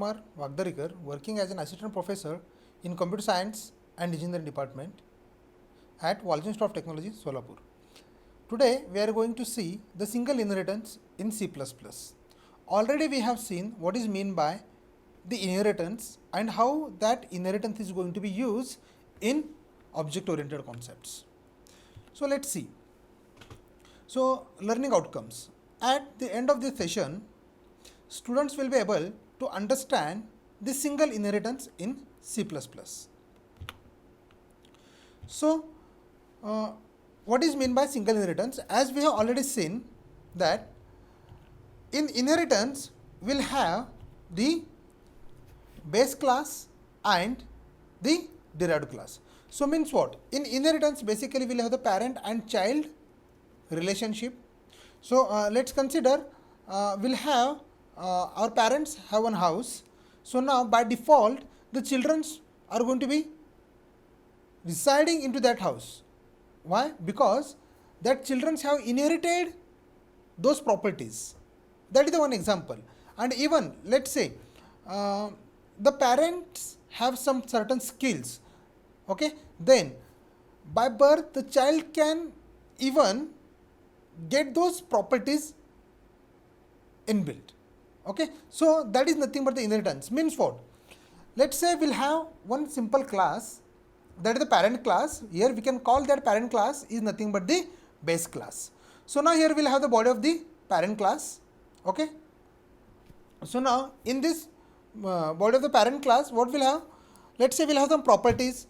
Kumar Vagdarikar, working as an assistant professor in computer science and engineering department at Walton Institute of Technology, Solapur. Today we are going to see the single inheritance in C++. Already we have seen what is meant by the inheritance and how that inheritance is going to be used in object oriented concepts. So let's see. So learning outcomes. At the end of this session, students will be able to understand the single inheritance in C++. So what is meant by single inheritance? As we have already seen that in inheritance we'll have the base class and the derived class. So means what? In inheritance basically we'll have the parent and child relationship. So let's consider we'll have our parents have one house. So now by default the children are going to be residing into that house. Why? Because that children have inherited those properties. That is the one example. And even let's say the parents have some certain skills. Okay, then by birth the child can even get those properties inbuilt. Okay, so that is nothing but the inheritance. Means what? Let's say we'll have one simple class, that is the parent class. Here we can call that parent class is nothing but the base class. So now here we'll have the body of the parent class. Okay, so now in this body of the parent class, what we'll have? Let's say we'll have some properties.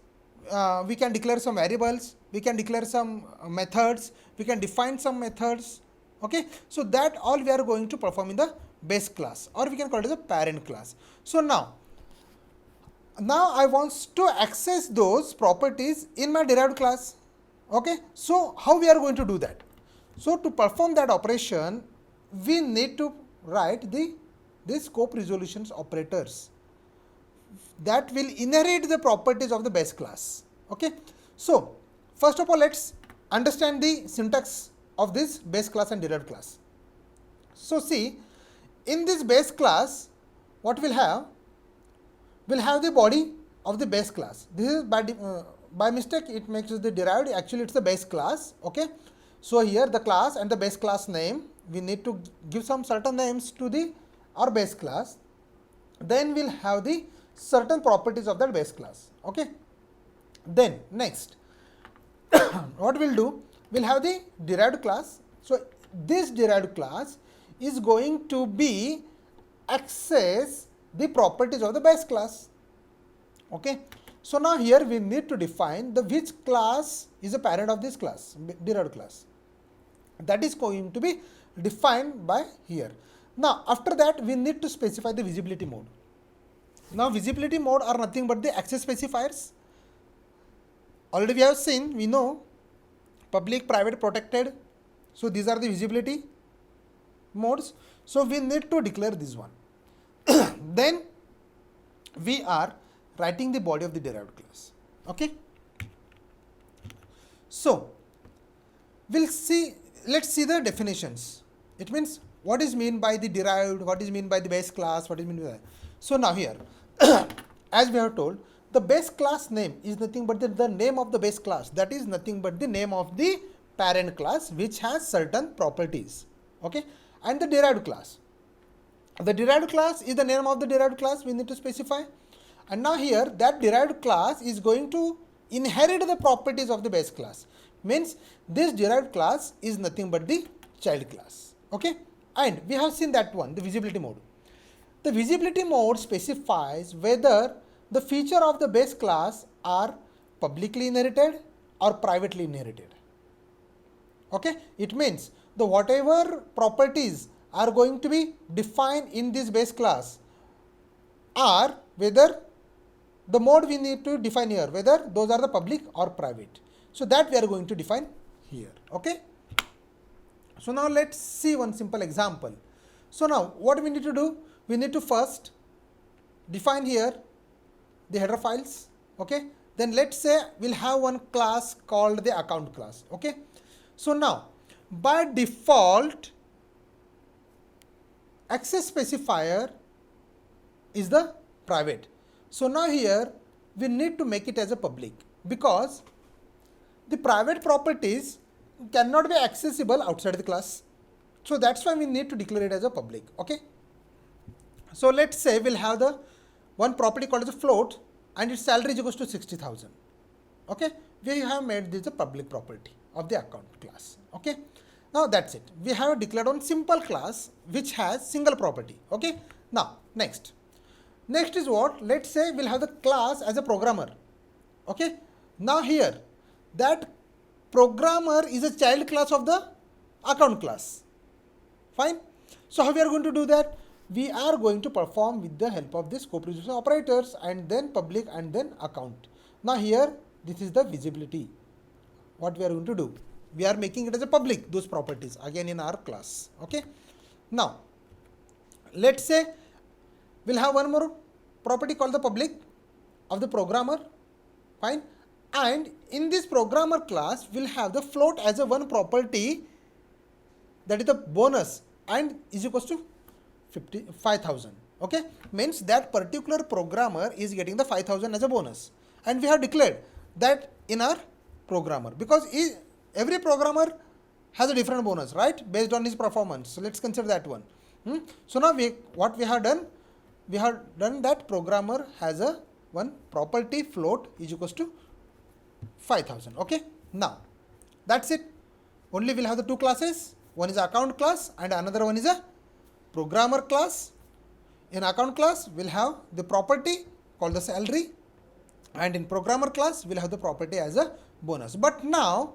We can declare some variables, we can declare some methods, we can define some methods. Okay, so that all we are going to perform in the base class, or we can call it the parent class. So now I want to access those properties in my derived class. Okay, so how we are going to do that? So to perform that operation we need to write the scope resolutions operators that will inherit the properties of the base class. Okay, so first of all let's understand the syntax of this base class and derived class. So see, in this base class what we'll have the body of the base class. This is by mistake it makes the derived, actually it's the base class. Okay, so here the class and the base class name, we need to give some certain names to our base class. Then we'll have the certain properties of that base class. Okay, then next what we'll do, we'll have the derived class. So this derived class is going to be access the properties of the base class. Okay, so now here we need to define the which class is a parent of this class, derived class. That is going to be defined by here. Now after that we need to specify the visibility mode. Now visibility mode are nothing but the access specifiers. Already we have seen, we know public, private, protected. So these are the visibility modes. So we need to declare this one. Then we are writing the body of the derived class. Okay, so let's see the definitions. It means what is meant by the derived, what is meant by the base class, what is meant by that. So now here as we have told, the base class name is nothing but the name of the base class, that is nothing but the name of the parent class which has certain properties. Okay, and the derived class, the derived class is the name of the derived class we need to specify. And now here that derived class is going to inherit the properties of the base class. Means this derived class is nothing but the child class. Okay, and we have seen that one, the visibility mode. The visibility mode specifies whether the feature of the base class are publicly inherited or privately inherited. Okay, it means the whatever properties are going to be defined in this base class are whether the mode we need to define here, whether those are the public or private. So that we are going to define here. Okay, so now let's see one simple example. So now what we need to do, we need to first define here the header files. Okay, then let's say we'll have one class called the account class. Okay, so now by default access specifier is the private. So now here we need to make it as a public, because the private properties cannot be accessible outside the class. So that's why we need to declare it as a public. Okay. So let's say we'll have the one property called as a float, and its salary is equals to 60,000. Okay. We have made this a public property of the account class. Okay. Now that's it. We have declared one simple class which has single property. Okay. Now next is what? Let's say we'll have the class as a programmer. Okay. Now here that programmer is a child class of the account class. Fine. So how we are going to do that? We are going to perform with the help of this co-producer operators, and then public and then account. Now here this is the visibility. What we are going to do? We are making it as a public, those properties again in our class. Okay. Now let's say we'll have one more property called the public of the programmer. Fine. And in this programmer class we'll have the float as a one property, that is the bonus, and is equals to 5,000. Okay. Means that particular programmer is getting the 5,000 as a bonus, and we have declared that in our programmer, because every programmer has a different bonus, right, based on his performance. So let's consider that one. So now what we have done that programmer has a one property float is equals to 5,000. Okay. Now that's it. Only we'll have the two classes. One is account class and another one is a programmer class. In account class we'll have the property called the salary, and in programmer class we'll have the property as a bonus. But now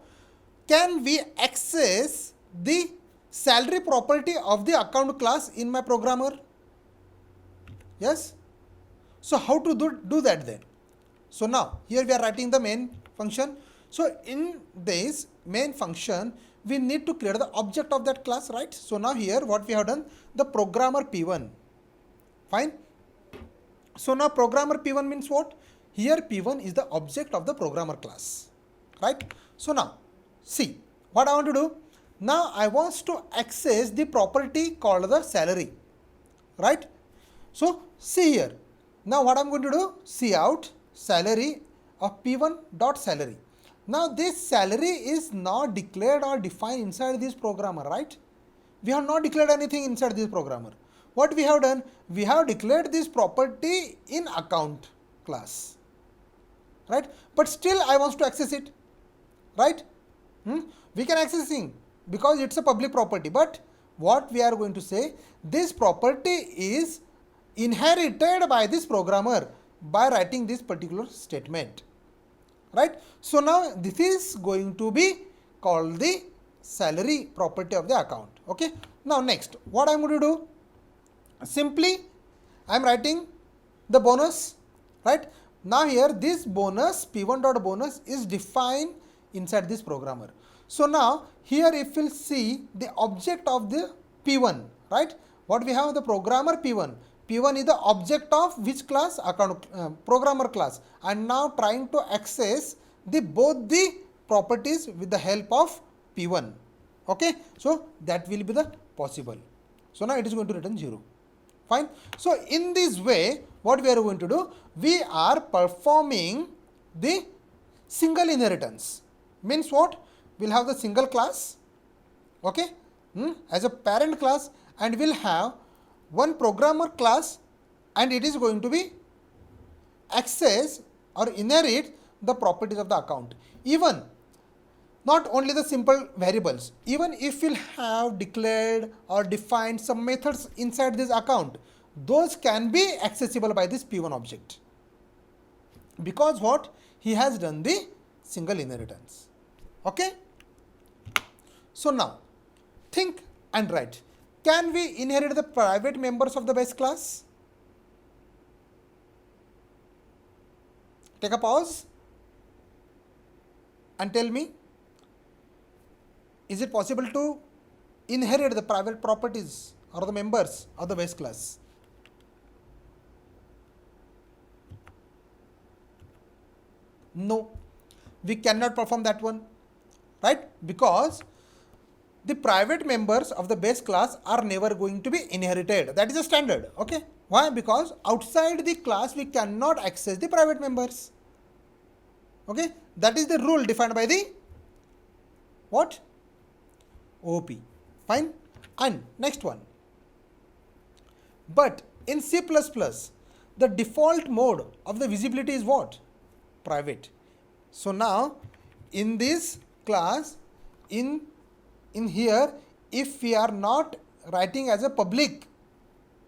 can we access the salary property of the account class in my programmer? Yes. So how to do that then? So now here we are writing the main function. So in this main function we need to clear the object of that class, right? So now here what we have done, the programmer P1. Fine. So now programmer P1 means what? Here P1 is the object of the programmer class, right? So now see what I want to do. Now I want to access the property called the salary, right? So see here. Now what I'm going to do, see out salary of P1 dot salary. Now this salary is not declared or defined inside this programmer, right? We have not declared anything inside this programmer. What we have done, we have declared this property in account class, right? But still I want to access it, right? We can access it because it's a public property, but what we are going to say, this property is inherited by this programmer by writing this particular statement, right? So now this is going to be called the salary property of the account. Okay. Now next what I'm going to do, simply I'm writing the bonus, right? Now here this bonus P1 dot bonus is defined inside this programmer. So now here if we'll see the object of the P1, right? What we have, the programmer P1. P1 is the object of which class? Account programmer class, and now trying to access the both the properties with the help of P1. Okay. So that will be the possible. So now it is going to return 0. Fine. So in this way what we are going to do, we are performing the single inheritance. Means what? We'll have the single class, okay, as a parent class, and we'll have one programmer class, and it is going to be access or inherit the properties of the account. Even not only the simple variables, even if we'll have declared or defined some methods inside this account, those can be accessible by this P1 object, because what? He has done the single inheritance. Okay. So now think and write. Can we inherit the private members of the base class? Take a pause and tell me, is it possible to inherit the private properties or the members of the base class? No, we cannot perform that one, right? Because the private members of the base class are never going to be inherited. That is a standard. Okay. Why? Because outside the class we cannot access the private members. Okay, that is the rule defined by the what? OP. Fine. And next one. But in C++, the default mode of the visibility is what? Private. So now in this class, in here, if we are not writing as a public,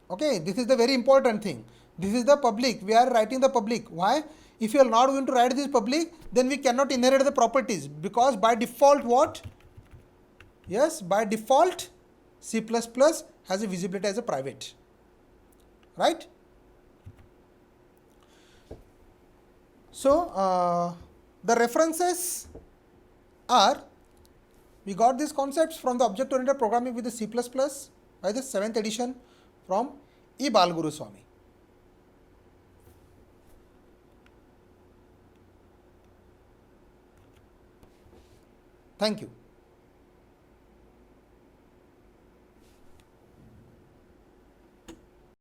okay, this is the very important thing. This is the public. We are writing the public. Why? If you are not going to write this public, then we cannot inherit the properties, because by default what? Yes, by default C++ has a visibility as a private. Right? So the references are, we got these concepts from the object oriented programming with the C++ by the 7th edition from E. Balguru Swami. Thank you.